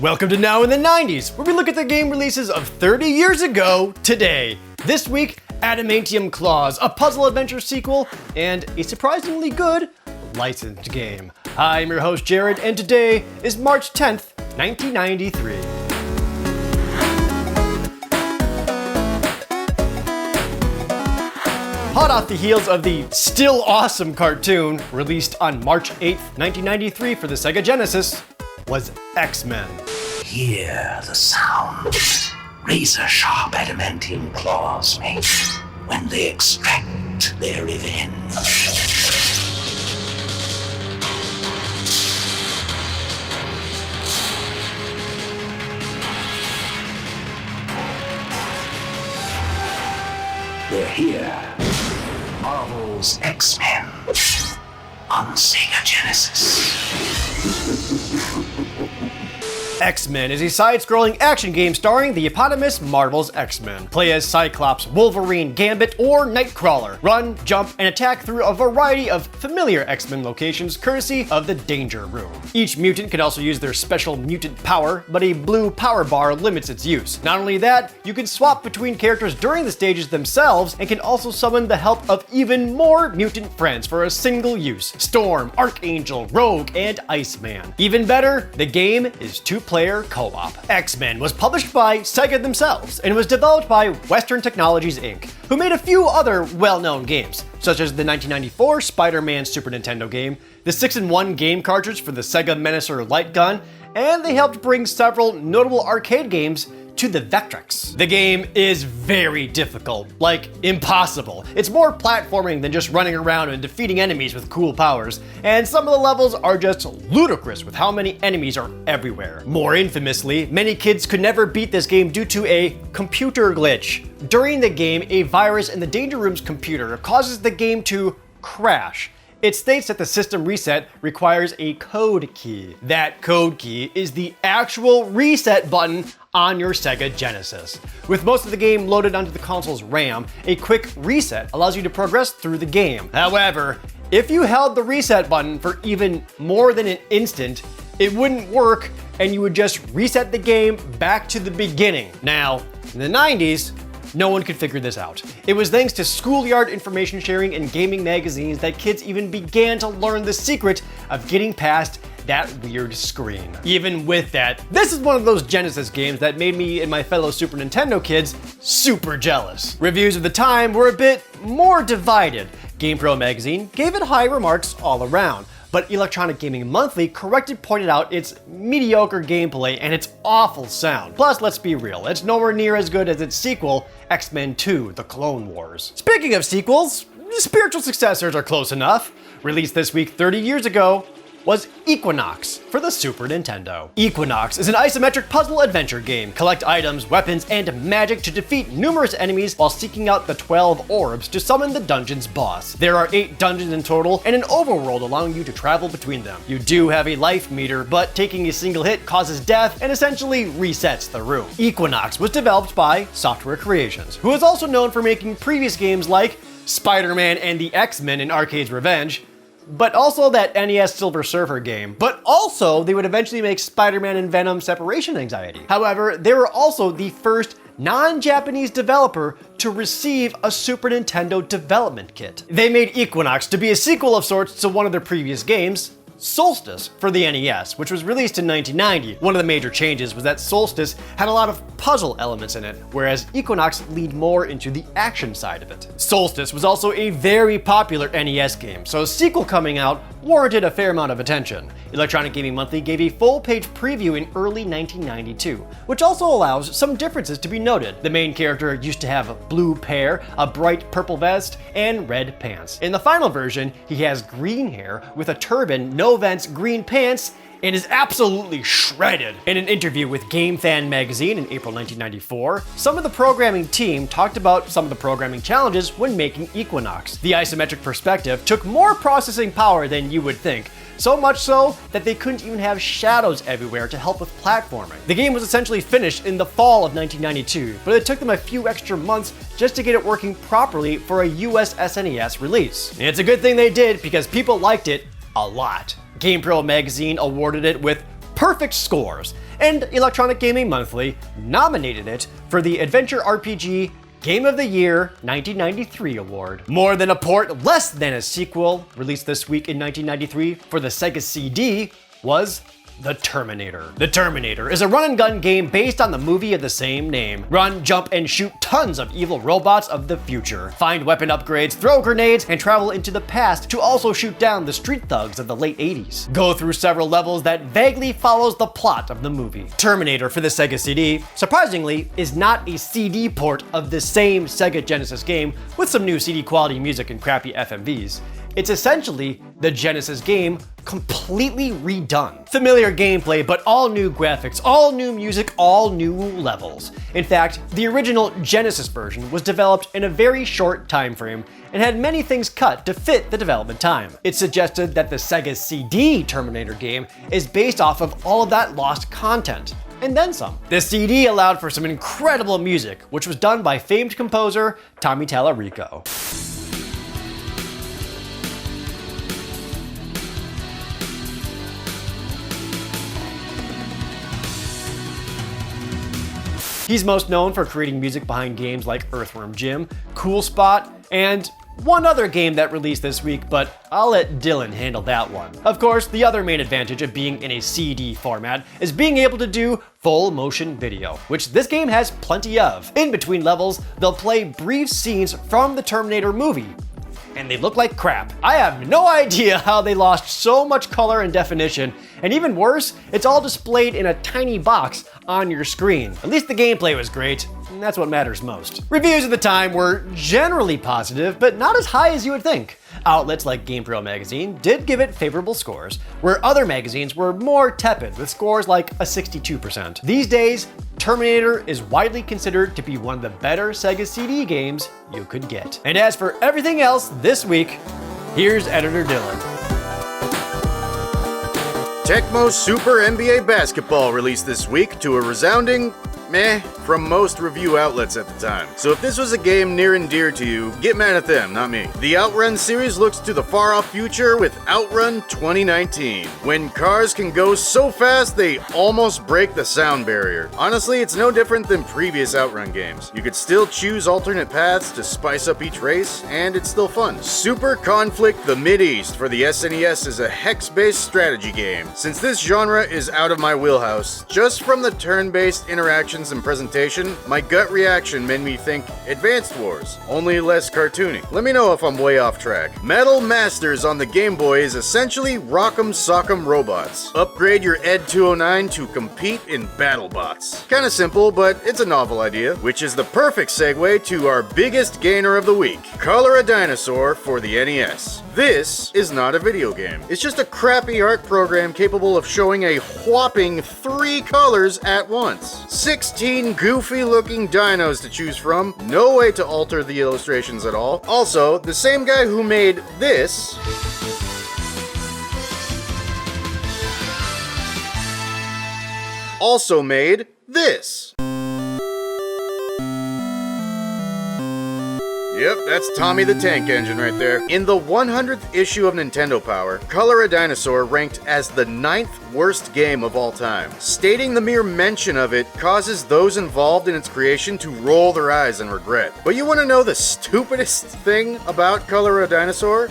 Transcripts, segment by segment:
Welcome to Now in the 90s, where we look at the game releases of 30 years ago today. This week, Adamantium Claws, a puzzle adventure sequel, and a surprisingly good licensed game. I'm your host Jared, and today is March 10th, 1993. Hot off the heels of the still awesome cartoon released on March 8th, 1993 for the Sega Genesis, was X-Men. Hear the sound razor-sharp adamantium claws make when they extract their revenge. They're here. Marvel's X-Men on Sega Genesis. X-Men is a side-scrolling action game starring the eponymous Marvel's X-Men. Play as Cyclops, Wolverine, Gambit, or Nightcrawler. Run, jump, and attack through a variety of familiar X-Men locations courtesy of the Danger Room. Each mutant can also use their special mutant power, but a blue power bar limits its use. Not only that, you can swap between characters during the stages themselves and can also summon the help of even more mutant friends for a single use: Storm, Archangel, Rogue, and Iceman. Even better, the game is two-player co-op. X-Men was published by Sega themselves and was developed by Western Technologies Inc., who made a few other well-known games, such as the 1994 Spider-Man Super Nintendo game, the 6-in-1 game cartridge for the Sega Menacer light gun, and they helped bring several notable arcade games to the Vectrex. The game is very difficult, like impossible. It's more platforming than just running around and defeating enemies with cool powers, and some of the levels are just ludicrous with how many enemies are everywhere. More infamously, many kids could never beat this game due to a computer glitch. During the game, a virus in the Danger Room's computer causes the game to crash. It states that the system reset requires a code key. That code key is the actual reset button on your Sega Genesis. With most of the game loaded onto the console's RAM, a quick reset allows you to progress through the game. However, if you held the reset button for even more than an instant, it wouldn't work and you would just reset the game back to the beginning. Now, in the 90s, no one could figure this out. It was thanks to schoolyard information sharing and gaming magazines that kids even began to learn the secret of getting past that weird screen. Even with that, this is one of those Genesis games that made me and my fellow Super Nintendo kids super jealous. Reviews of the time were a bit more divided. GamePro magazine gave it high remarks all around, but Electronic Gaming Monthly pointed out its mediocre gameplay and its awful sound. Plus, let's be real, it's nowhere near as good as its sequel, X-Men 2: The Clone Wars. Speaking of sequels, spiritual successors are close enough. Released this week 30 years ago, was Equinox for the Super Nintendo. Equinox is an isometric puzzle adventure game. Collect items, weapons, and magic to defeat numerous enemies while seeking out the 12 orbs to summon the dungeon's boss. There are 8 dungeons in total and an overworld allowing you to travel between them. You do have a life meter, but taking a single hit causes death and essentially resets the room. Equinox was developed by Software Creations, who is also known for making previous games like Spider-Man and the X-Men in Arcade's Revenge, but also that NES Silver Surfer game. But also, they would eventually make Spider-Man and Venom Separation Anxiety. However, they were also the first non-Japanese developer to receive a Super Nintendo development kit. They made Equinox to be a sequel of sorts to one of their previous games, Solstice for the NES, which was released in 1990. One of the major changes was that Solstice had a lot of puzzle elements in it, whereas Equinox leaned more into the action side of it. Solstice was also a very popular NES game, so a sequel coming out warranted a fair amount of attention. Electronic Gaming Monthly gave a full-page preview in early 1992, which also allows some differences to be noted. The main character used to have blue hair, a bright purple vest, and red pants. In the final version, he has green hair with a turban, no vents, green pants, and is absolutely shredded. In an interview with Game Fan magazine in April 1994, some of the programming team talked about some of the programming challenges when making Equinox. The isometric perspective took more processing power than you would think, so much so that they couldn't even have shadows everywhere to help with platforming. The game was essentially finished in the fall of 1992, but it took them a few extra months just to get it working properly for a US SNES release. And it's a good thing they did because people liked it a lot. GamePro magazine awarded it with perfect scores, and Electronic Gaming Monthly nominated it for the Adventure RPG Game of the Year 1993 award. More than a port, less than a sequel, released this week in 1993 for the Sega CD, was The Terminator. The Terminator is a run-and-gun game based on the movie of the same name. Run, jump, and shoot tons of evil robots of the future. Find weapon upgrades, throw grenades, and travel into the past to also shoot down the street thugs of the late 80s. Go through several levels that vaguely follows the plot of the movie. Terminator for the Sega CD, surprisingly, is not a CD port of the same Sega Genesis game with some new CD quality music and crappy FMVs. It's essentially the Genesis game completely redone. Familiar gameplay, but all new graphics, all new music, all new levels. In fact, the original Genesis version was developed in a very short time frame and had many things cut to fit the development time. It's suggested that the Sega CD Terminator game is based off of all of that lost content, and then some. The CD allowed for some incredible music, which was done by famed composer Tommy Tallarico. He's most known for creating music behind games like Earthworm Jim, Cool Spot, and one other game that released this week, but I'll let Dylan handle that one. Of course, the other main advantage of being in a CD format is being able to do full motion video, which this game has plenty of. In between levels, they'll play brief scenes from the Terminator movie, and they look like crap. I have no idea how they lost so much color and definition, and even worse, it's all displayed in a tiny box on your screen. At least the gameplay was great, and that's what matters most. Reviews at the time were generally positive, but not as high as you would think. Outlets like GamePro magazine did give it favorable scores, where other magazines were more tepid, with scores like a 62%. These days, Terminator is widely considered to be one of the better Sega CD games you could get. And as for everything else this week, here's Editor Dylan. Tecmo Super NBA Basketball released this week to a resounding meh from most review outlets at the time. So if this was a game near and dear to you, get mad at them, not me. The Outrun series looks to the far-off future with Outrun 2019, when cars can go so fast they almost break the sound barrier. Honestly, it's no different than previous Outrun games. You could still choose alternate paths to spice up each race, and it's still fun. Super Conflict the Mideast for the SNES is a hex-based strategy game. Since this genre is out of my wheelhouse, just from the turn-based interactions and presentation, my gut reaction made me think Advanced Wars, only less cartoony. Let me know if I'm way off track. Metal Masters on the Game Boy is essentially Rock'em Sock'em robots. Upgrade your Ed 209 to compete in BattleBots. Kinda simple, but it's a novel idea, which is the perfect segue to our biggest gainer of the week, Color a Dinosaur for the NES. This is not a video game. It's just a crappy art program capable of showing a whopping 3 colors at once. 16 goofy looking dinos to choose from, no way to alter the illustrations at all. Also, the same guy who made this also made this. Yep, that's Tommy the Tank Engine right there. In the 100th issue of Nintendo Power, Color a Dinosaur ranked as the 9th worst game of all time. Stating the mere mention of it causes those involved in its creation to roll their eyes in regret. But you want to know the stupidest thing about Color a Dinosaur?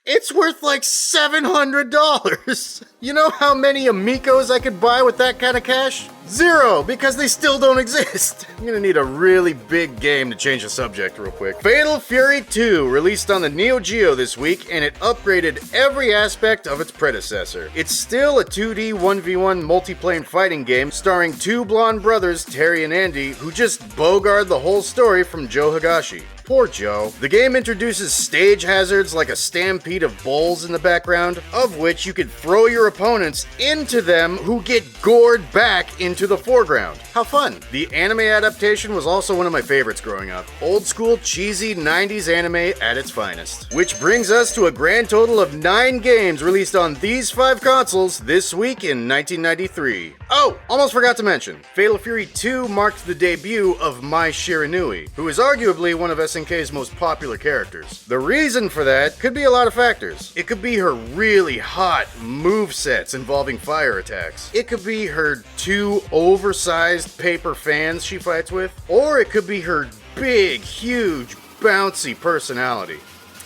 It's worth like $700. You know how many Amigos I could buy with that kind of cash? 0, because they still don't exist. I'm gonna need a really big game to change the subject real quick. Fatal Fury 2 released on the Neo Geo this week, and it upgraded every aspect of its predecessor. It's still a 2D 1v1 multiplayer fighting game starring 2 blonde brothers, Terry and Andy, who just bogard the whole story from Joe Higashi. Poor Joe. The game introduces stage hazards like a stampede of bulls in the background, of which you could throw your opponents into them who get gored back into the foreground. How fun. The anime adaptation was also one of my favorites growing up. Old school cheesy 90s anime at its finest. Which brings us to a grand total of 9 games released on these 5 consoles this week in 1993. Oh, almost forgot to mention, Fatal Fury 2 marked the debut of Mai Shiranui, who is arguably one of SNK's most popular characters. The reason for that could be a lot of factors. It could be her really hot movesets involving fire attacks. It could be her 2 oversized paper fans she fights with. Or it could be her big, huge, bouncy personality.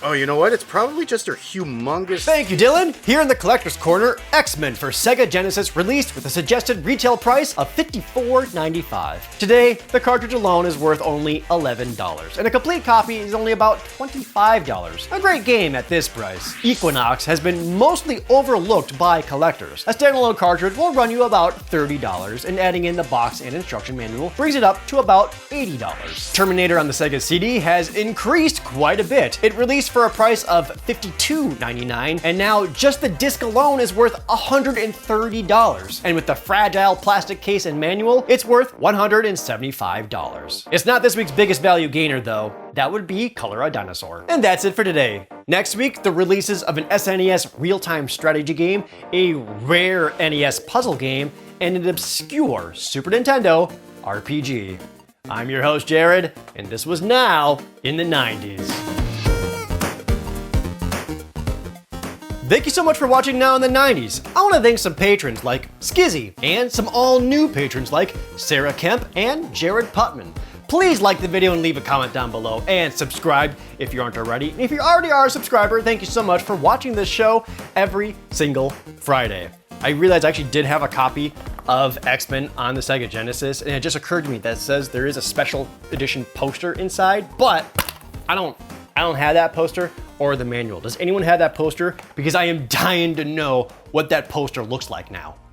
Oh, you know what? It's probably just her humongous... Thank you, Dylan! Here in the Collector's Corner, X-Men for Sega Genesis released with a suggested retail price of $54.95. Today, the cartridge alone is worth only $11, and a complete copy is only about $25. A great game at this price. Equinox has been mostly overlooked by collectors. A standalone cartridge will run you about $30, and adding in the box and instruction manual brings it up to about $80. Terminator on the Sega CD has increased quite a bit. It released for a price of $52.99, and now just the disc alone is worth $130. And with the fragile plastic case and manual, it's worth $175. It's not this week's biggest value gainer though. That would be Color a Dinosaur. And that's it for today. Next week, the releases of an SNES real-time strategy game, a rare NES puzzle game, and an obscure Super Nintendo RPG. I'm your host, Jared, and this was Now in the 90s. Thank you so much for watching Now in the 90s. I want to thank some patrons like Skizzy, and some all-new patrons like Sarah Kemp and Jared Putman. Please like the video and leave a comment down below, and subscribe if you aren't already. And if you already are a subscriber, thank you so much for watching this show every single Friday. I realized I actually did have a copy of X-Men on the Sega Genesis, and it just occurred to me that it says there is a special edition poster inside, but I don't have that poster or the manual. Does anyone have that poster? Because I am dying to know what that poster looks like now.